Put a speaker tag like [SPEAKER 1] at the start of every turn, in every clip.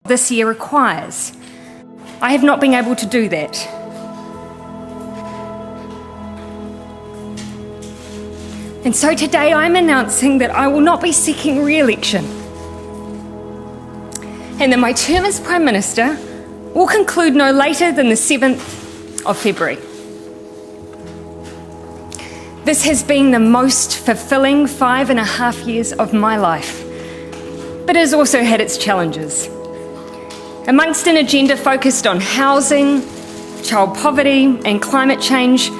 [SPEAKER 1] this year requires. I have not been able to do that. And so today I'm announcing that I will not be seeking re-election, and that my term as Prime Minister will conclude no later than the 7th of February. This has been the most fulfilling 5.5 years of my life, but it has also had its challenges. Amongst an agenda focused on housing, child poverty, and climate change,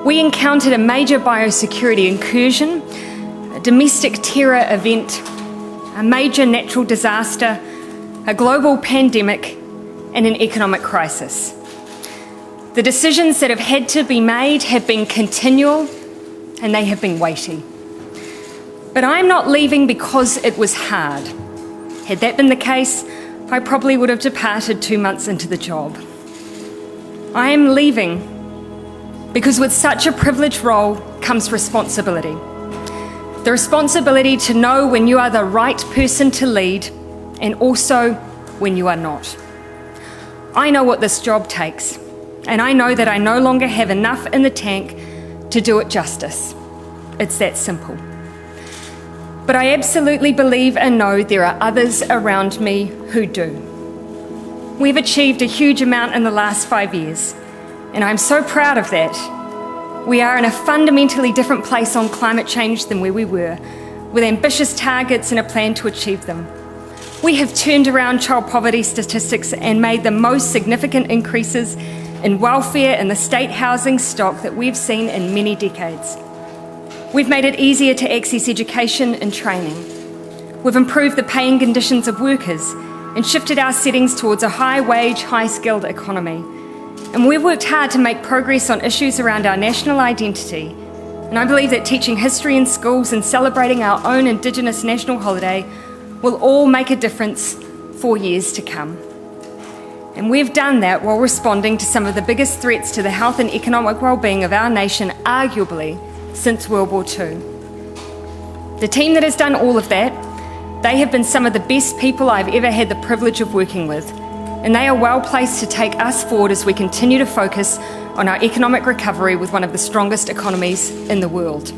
[SPEAKER 1] we encountered a major biosecurity incursion, a domestic terror event, a major natural disaster, a global pandemic, and an economic crisis. The decisions that have had to be made have been continual, and they have been weighty. But I'm not leaving because it was hard. Had that been the case, I probably would have departed 2 months into the job. I am leaving because with such a privileged role comes responsibility. The responsibility to know when you are the right person to lead and also when you are not. I know what this job takes, and I know that I no longer have enough in the tank to do it justice. It's that simple. But I absolutely believe and know there are others around me who do. We've achieved a huge amount in the last 5 years, and I'm so proud of that. We are in a fundamentally different place on climate change than where we were, with ambitious targets and a plan to achieve them. We have turned around child poverty statistics and made the most significant increases in welfare and the state housing stock that we've seen in many decades. We've made it easier to access education and training. We've improved the paying conditions of workers and shifted our settings towards a high-wage, high-skilled economy. And we've worked hard to make progress on issues around our national identity. And I believe that teaching history in schools and celebrating our own Indigenous national holiday will all make a difference for years to come. And we've done that while responding to some of the biggest threats to the health and economic well-being of our nation, arguably, since World War II. The team that has done all of that, they have been some of the best people I've ever had the privilege of working with, and they are well placed to take us forward as we continue to focus on our economic recovery with one of the strongest economies in the world.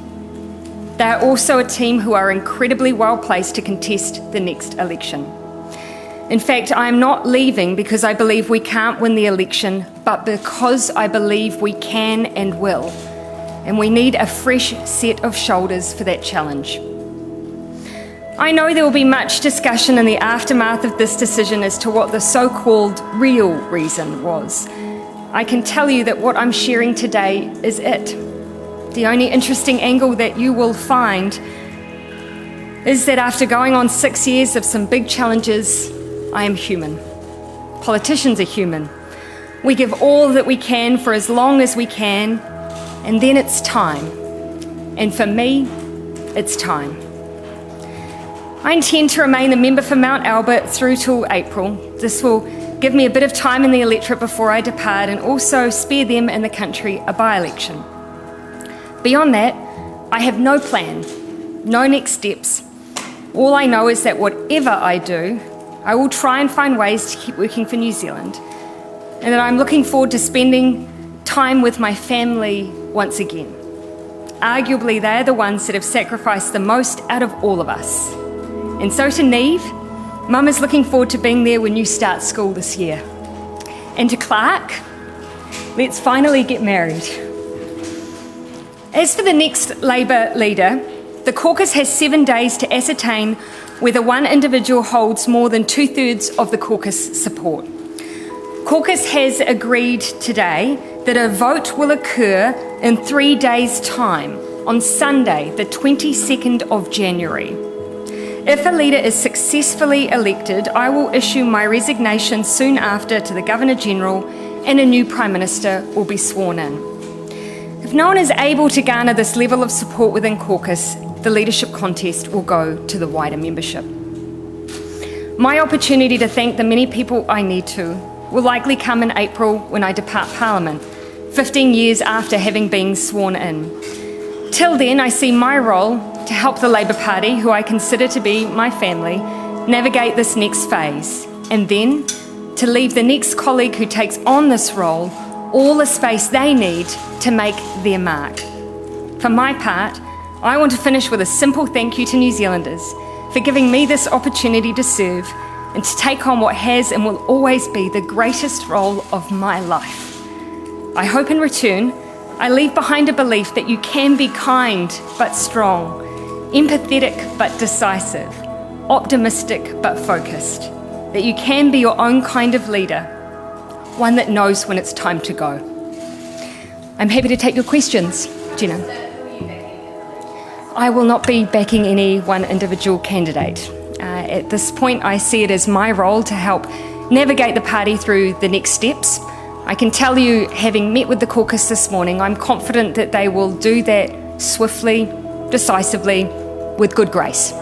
[SPEAKER 1] They are also a team who are incredibly well placed to contest the next election. In fact, I am not leaving because I believe we can't win the election, but because I believe we can and will. And we need a fresh set of shoulders for that challenge. I know there will be much discussion in the aftermath of this decision as to what the so-called real reason was. I can tell you that what I'm sharing today is it. The only interesting angle that you will find is that after going on 6 years of some big challenges, I am human. Politicians are human. We give all that we can for as long as we can, and then it's time. And for me, it's time. I intend to remain a member for Mount Albert through till April. This will give me a bit of time in the electorate before I depart and also spare them and the country a by-election. Beyond that, I have no plan, no next steps. All I know is that whatever I do, I will try and find ways to keep working for New Zealand, and that I'm looking forward to spending time with my family once again. Arguably, they're the ones that have sacrificed the most out of all of us. And so to Neve, Mum is looking forward to being there when you start school this year. And to Clark, let's finally get married. As for the next Labour leader, the caucus has 7 days to ascertain whether one individual holds more than 2/3 of the caucus support. Caucus has agreed today that a vote will occur in 3 days' time, on Sunday, the 22nd of January. If a leader is successfully elected, I will issue my resignation soon after to the Governor-General, and a new Prime Minister will be sworn in. If no one is able to garner this level of support within caucus, the leadership contest will go to the wider membership. My opportunity to thank the many people I need to will likely come in April when I depart Parliament, 15 years after having been sworn in. Till then, I see my role to help the Labour Party, who I consider to be my family, navigate this next phase and then to leave the next colleague who takes on this role all the space they need to make their mark. For my part, I want to finish with a simple thank you to New Zealanders for giving me this opportunity to serve and to take on what has and will always be the greatest role of my life. I hope in return, I leave behind a belief that you can be kind but strong, empathetic but decisive, optimistic but focused, that you can be your own kind of leader, one that knows when it's time to go. I'm happy to take your questions, Jenna. I will not be backing any one individual candidate. At this point, I see it as my role to help navigate the party through the next steps. I can tell you, having met with the caucus this morning, I'm confident that they will do that swiftly, decisively, with good grace.